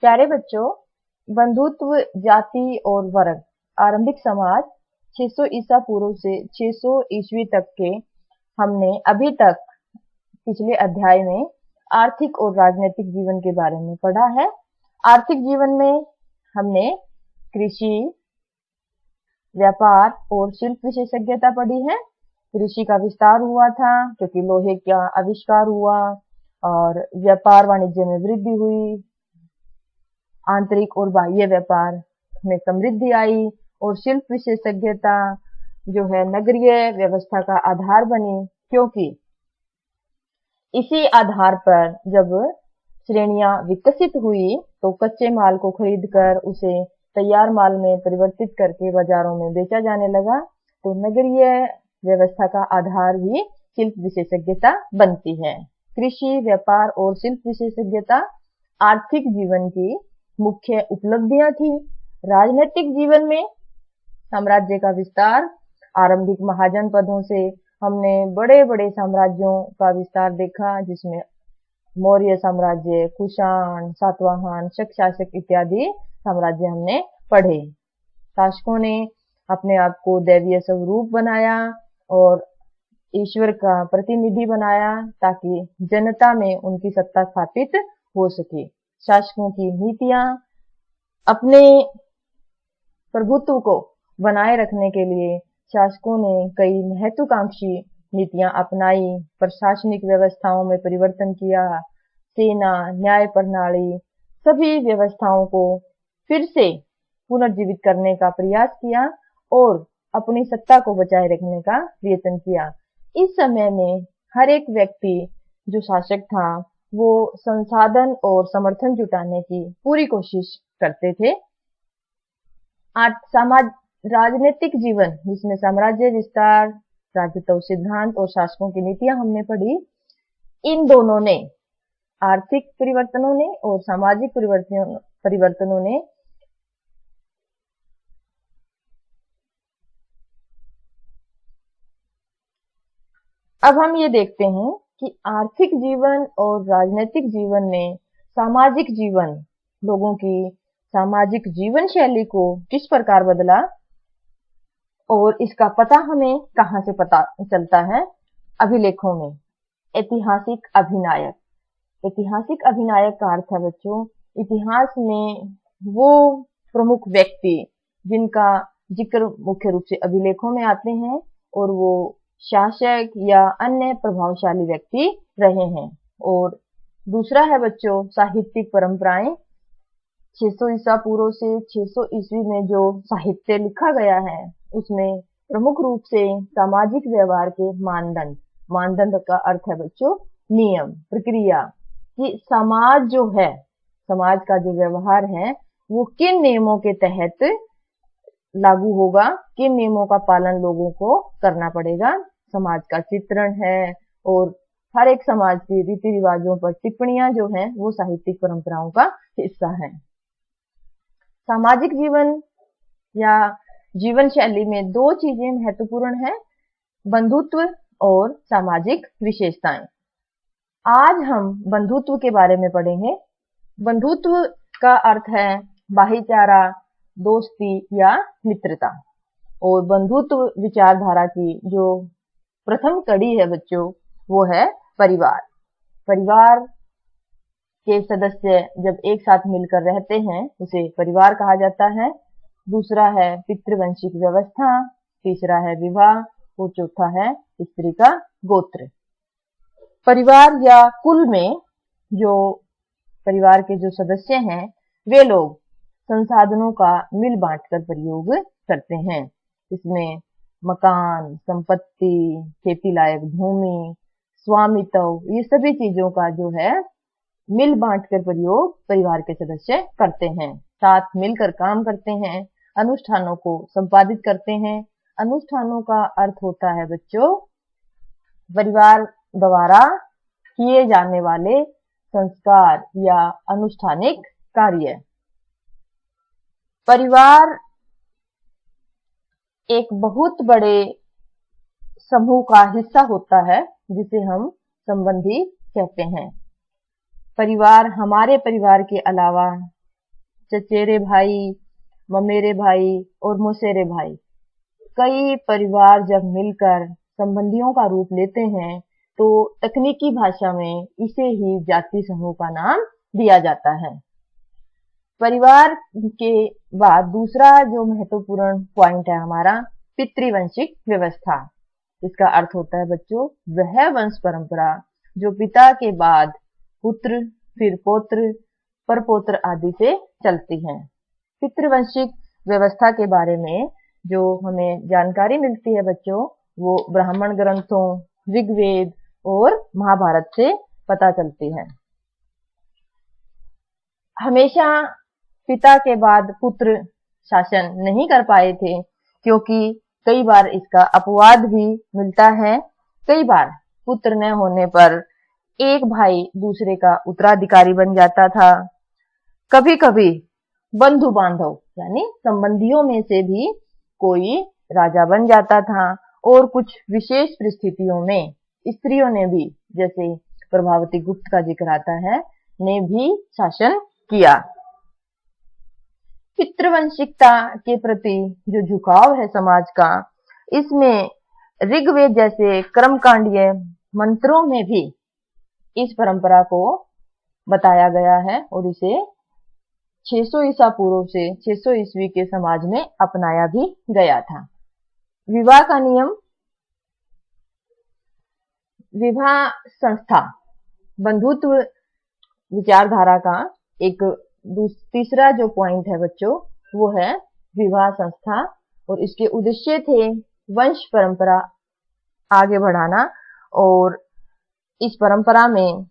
प्यारे बच्चों, बंधुत्व, जाति और वर्ग आरंभिक समाज 600 ईसा पूर्व से 600 ईस्वी तक के हमने अभी तक पिछले अध्याय में आर्थिक और राजनीतिक जीवन के बारे में पढ़ा है। आर्थिक जीवन में हमने कृषि, व्यापार और शिल्प विशेषज्ञता पढ़ी है। कृषि का विस्तार हुआ था क्योंकि लोहे का आविष्कार हुआ और व्यापार वाणिज्य में वृद्धि हुई, आंतरिक और बाह्य व्यापार में समृद्धि आई और शिल्प विशेषज्ञता जो है नगरीय व्यवस्था का आधार बनी, क्योंकि इसी आधार पर जब श्रेणियां विकसित हुई तो कच्चे माल को खरीदकर उसे तैयार माल में परिवर्तित करके बाजारों में बेचा जाने लगा। तो नगरीय व्यवस्था का आधार ही शिल्प विशेषज्ञता बनती है। कृषि, व्यापार और शिल्प विशेषज्ञता आर्थिक जीवन की मुख्य उपलब्धियां थी। राजनीतिक जीवन में साम्राज्य का विस्तार, आरंभिक महाजनपदों से हमने बड़े बड़े साम्राज्यों का विस्तार देखा, जिसमें मौर्य साम्राज्य, कुषाण, सातवाहन, शक शासक इत्यादि साम्राज्य हमने पढ़े। शासकों ने अपने आप को दैवीय स्वरूप बनाया और ईश्वर का प्रतिनिधि बनाया ताकि जनता में उनकी सत्ता स्थापित हो सके। शासकों की नीतियां अपने प्रभुत्व को बनाए रखने के लिए शासकों ने कई महत्वाकांक्षी नीतियां अपनाई, प्रशासनिक व्यवस्थाओं में परिवर्तन किया, सेना, न्याय प्रणाली, सभी व्यवस्थाओं को फिर से पुनर्जीवित करने का प्रयास किया और अपनी सत्ता को बचाए रखने का प्रयत्न किया। इस समय में हर एक व्यक्ति जो शासक था वो संसाधन और समर्थन जुटाने की पूरी कोशिश करते थे। राजनीतिक जीवन, जिसमें साम्राज्य विस्तार, राजतत्व सिद्धांत और शासकों की नीतियां हमने पढ़ी, इन दोनों ने, आर्थिक परिवर्तनों ने और सामाजिक परिवर्तनों ने अब हम ये देखते हैं कि आर्थिक जीवन और राजनीतिक जीवन ने सामाजिक जीवन, लोगों की सामाजिक जीवन शैली को किस प्रकार बदला और इसका पता हमें कहां से पता चलता है? अभिलेखों में। ऐतिहासिक अभिनायक। ऐतिहासिक अभिनायक का अर्थ है बच्चों, इतिहास में वो प्रमुख व्यक्ति जिनका जिक्र मुख्य रूप से अभिलेखों में आते हैं और वो शासक या अन्य प्रभावशाली व्यक्ति रहे हैं। और दूसरा है बच्चों साहित्यिक परंपराएं। 600 ईसा पूर्व से 600 ईस्वी में जो साहित्य लिखा गया है उसमें प्रमुख रूप से सामाजिक व्यवहार के मानदंड, मानदंड का अर्थ है बच्चों नियम, प्रक्रिया, कि समाज जो है, समाज का जो व्यवहार है वो किन नियमों के तहत लागू होगा, किन नियमों का पालन लोगों को करना पड़ेगा। समाज का चित्रण है और हर एक समाज के रीति रिवाजों पर टिप्पणियां जो हैं वो साहित्यिक परंपराओं का हिस्सा है। सामाजिक जीवन या जीवन शैली में दो चीजें महत्वपूर्ण हैं, बंधुत्व और सामाजिक विशेषताएं। आज हम बंधुत्व के बारे में पढ़ेंगे। बंधुत्व का अर्थ है भाईचारा, दोस्ती या मित्रता। और बंधुत्व विचारधारा की जो प्रथम कड़ी है बच्चों वो है परिवार। परिवार के सदस्य जब एक साथ मिलकर रहते हैं उसे परिवार कहा जाता है। दूसरा है पितृवंशिक व्यवस्था, तीसरा है विवाह और चौथा है स्त्री का गोत्र। परिवार या कुल में जो परिवार के जो सदस्य हैं वे लोग संसाधनों का मिल बांटकर प्रयोग करते हैं। इसमें मकान, संपत्ति, खेती लायक भूमि, स्वामित्व, ये सभी चीजों का जो है मिल बांटकर प्रयोग परिवार के सदस्य करते हैं। साथ मिलकर काम करते हैं, अनुष्ठानों को संपादित करते हैं। अनुष्ठानों का अर्थ होता है बच्चों परिवार द्वारा किए जाने वाले संस्कार या अनुष्ठानिक कार्य। परिवार एक बहुत बड़े समूह का हिस्सा होता है जिसे हम संबंधी कहते हैं। परिवार हमारे परिवार के अलावा चचेरे भाई, ममेरे भाई और मौसेरे भाई, कई परिवार जब मिलकर संबंधियों का रूप लेते हैं तो तकनीकी भाषा में इसे ही जाति समूह का नाम दिया जाता है। परिवार के बाद दूसरा जो महत्वपूर्ण पॉइंट है हमारा, पितृवंशिक व्यवस्था। इसका अर्थ होता है बच्चों वह वंश परंपरा जो पिता के बाद पुत्र, फिर पौत्र, परपौत्र आदि से चलती है। पितृवंशिक व्यवस्था के बारे में जो हमें जानकारी मिलती है बच्चों, वो ब्राह्मण ग्रंथों, ऋग्वेद और महाभारत से पता चलती है। हमेशा पिता के बाद पुत्र शासन नहीं कर पाए थे, क्योंकि कई बार इसका अपवाद भी मिलता है। कई बार पुत्र न होने पर एक भाई दूसरे का उत्तराधिकारी बन जाता था। कभी कभी बंधु बांधव यानी संबंधियों में से भी कोई राजा बन जाता था, और कुछ विशेष परिस्थितियों में स्त्रियों ने भी, जैसे प्रभावती गुप्त का जिक्र आता है, ने भी शासन किया। पितृवंशिकता के प्रति जो झुकाव है समाज का, इसमें ऋग्वेद जैसे कर्मकांडीय मंत्रों में भी इस परंपरा को बताया गया है और इसे 600 ईसा पूर्व से 600 ईस्वी के समाज में अपनाया भी गया था। विवाह का नियम, विवाह संस्था बंधुत्व विचारधारा का एक तीसरा जो पॉइंट है बच्चों, वो है विवाह संस्था, और इसके उद्देश्य थे वंश परंपरा आगे बढ़ाना, और इस परंपरा में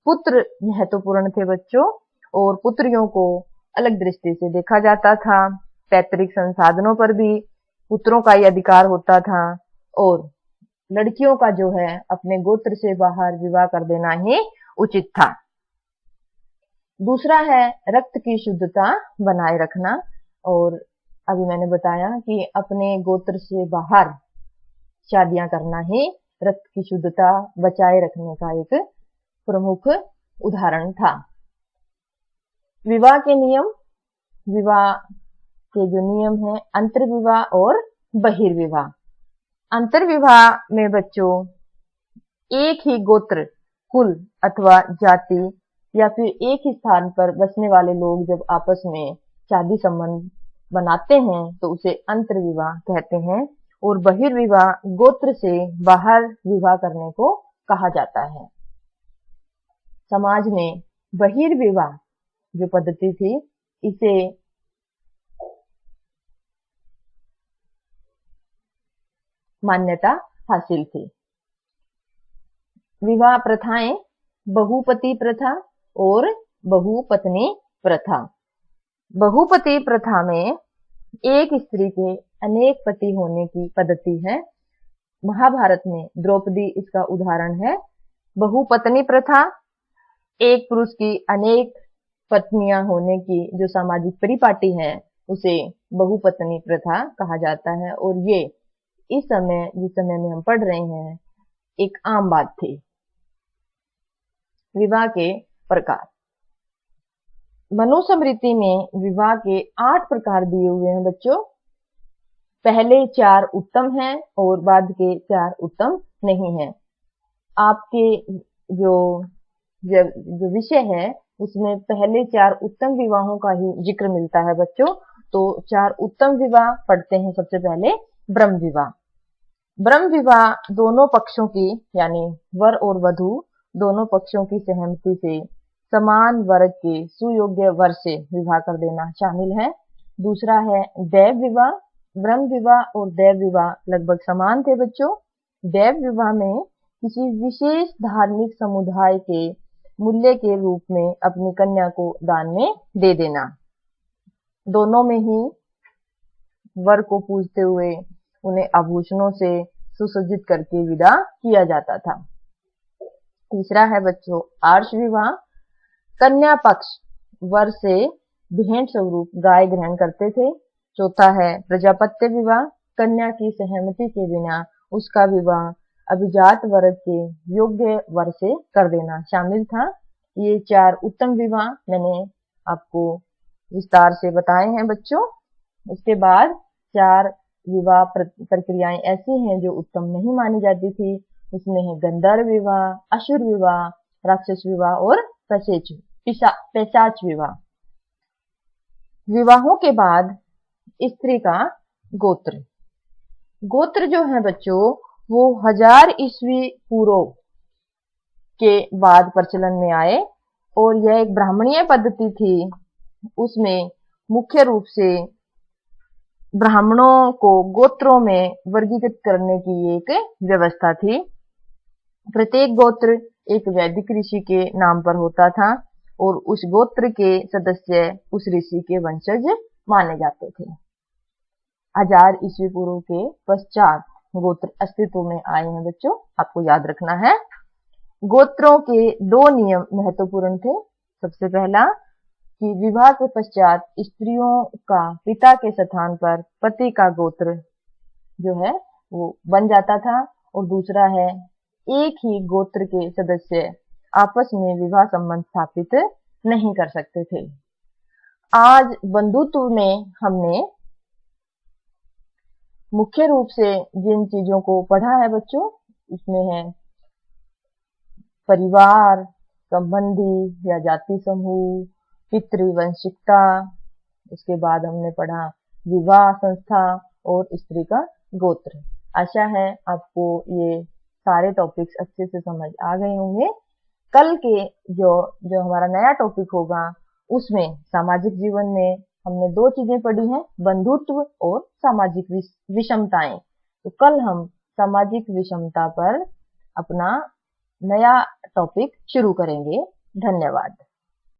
पुत्र महत्वपूर्ण थे बच्चों, और पुत्रियों को अलग दृष्टि से देखा जाता था। पैतृक संसाधनों पर भी पुत्रों का ही अधिकार होता था, और लड़कियों का जो है अपने गोत्र से बाहर विवाह कर देना ही उचित था। दूसरा है रक्त की शुद्धता बनाए रखना, और अभी मैंने बताया कि अपने गोत्र से बाहर शादियां करना ही रक्त की शुद्धता बचाए रखने का एक प्रमुख उदाहरण था। विवाह के नियम, विवाह के जो नियम है अंतर्विवाह और बहिर्विवाह। अंतर्विवाह में बच्चों एक ही गोत्र, कुल अथवा जाति या फिर एक ही स्थान पर बसने वाले लोग जब आपस में शादी संबंध बनाते हैं तो उसे अंतर्विवाह कहते हैं, और बहिर्विवाह गोत्र से बाहर विवाह करने को कहा जाता है। समाज में बहिर्विवाह जो पद्धति थी, इसे मान्यता हासिल थी। विवाह प्रथाएं बहुपति प्रथा और बहुपत्नी प्रथा। बहुपति प्रथा में एक स्त्री के अनेक पति होने की पद्धति है। महाभारत में द्रौपदी इसका उदाहरण है। बहुपत्नी प्रथा एक पुरुष की अनेक पत्नियां होने की जो सामाजिक परिपाटी है, उसे बहुपत्नी प्रथा कहा जाता है, और ये इस समय जिस समय में हम पढ़ रहे हैं एक आम बात थी। विवाह के प्रकार, मनुस्मृति में विवाह के 8 प्रकार दिए हुए हैं बच्चों। पहले 4 उत्तम हैं और बाद के 4 उत्तम नहीं हैं। आपके जो विषय है उसमें पहले 4 उत्तम विवाहों का ही जिक्र मिलता है बच्चों। तो 4 उत्तम विवाह पढ़ते हैं। सबसे पहले ब्रह्म विवाह। ब्रह्म विवाह दोनों पक्षों की यानी वर और वधू दोनों पक्षों की सहमति से समान वर्ग के सुयोग्य वर से विवाह कर देना शामिल है। दूसरा है दैव विवाह। ब्रह्म विवाह और दैव विवाह लगभग समान थे बच्चों। दैव विवाह में किसी विशेष धार्मिक समुदाय के मूल्य के रूप में अपनी कन्या को दान में दे देना। दोनों में ही वर को पूजते हुए उन्हें आभूषणों से सुसज्जित करके विदा किया जाता था। तीसरा है बच्चों आर्ष विवाह। कन्या पक्ष वर से भेंट स्वरूप गाय ग्रहण करते थे। चौथा है प्रजापत्य विवाह। कन्या की सहमति के बिना उसका विवाह अभिजात वर्ग के योग्य वर से कर देना शामिल था। ये 4 उत्तम विवाह मैंने आपको विस्तार से बताए हैं बच्चों। उसके बाद 4 विवाह प्रक्रियाएं ऐसी हैं जो उत्तम नहीं मानी जाती थी। उसमें है गंधर्व विवाह, असुर विवाह, राक्षस विवाह और पैशाच विवाह। विवाहों के बाद स्त्री का गोत्र। गोत्र जो है बच्चों वो 1000 ईस्वी पूर्व के बाद प्रचलन में आए और यह एक ब्राह्मणीय पद्धति थी। उसमें मुख्य रूप से ब्राह्मणों को गोत्रों में वर्गीकृत करने की एक व्यवस्था थी। प्रत्येक गोत्र एक वैदिक ऋषि के नाम पर होता था और उस गोत्र के सदस्य उस ऋषि के वंशज माने जाते थे। 1000 ईस्वी पूर्व के पश्चात गोत्र अस्तित्व में आए हैं बच्चों, आपको याद रखना है। गोत्रों के 2 नियम महत्वपूर्ण थे। सबसे पहला कि विवाह के पश्चात स्त्रियों का पिता के स्थान पर पति का गोत्र जो है वो बन जाता था, और दूसरा है एक ही गोत्र के सदस्य आपस में विवाह संबंध स्थापित नहीं कर सकते थे। आज बंधुत्व में हमने मुख्य रूप से जिन चीजों को पढ़ा है बच्चों, इसमें है परिवार, संबंधी या जाति समूह, पितृवंशिकता। उसके बाद हमने पढ़ा विवाह संस्था और स्त्री का गोत्र। आशा है आपको ये सारे टॉपिक्स अच्छे से समझ आ गए होंगे। कल के जो हमारा नया टॉपिक होगा उसमें सामाजिक जीवन में हमने 2 चीजें पढ़ी हैं, बंधुत्व और सामाजिक विषमताएं। तो कल हम सामाजिक विषमता पर अपना नया टॉपिक शुरू करेंगे। धन्यवाद।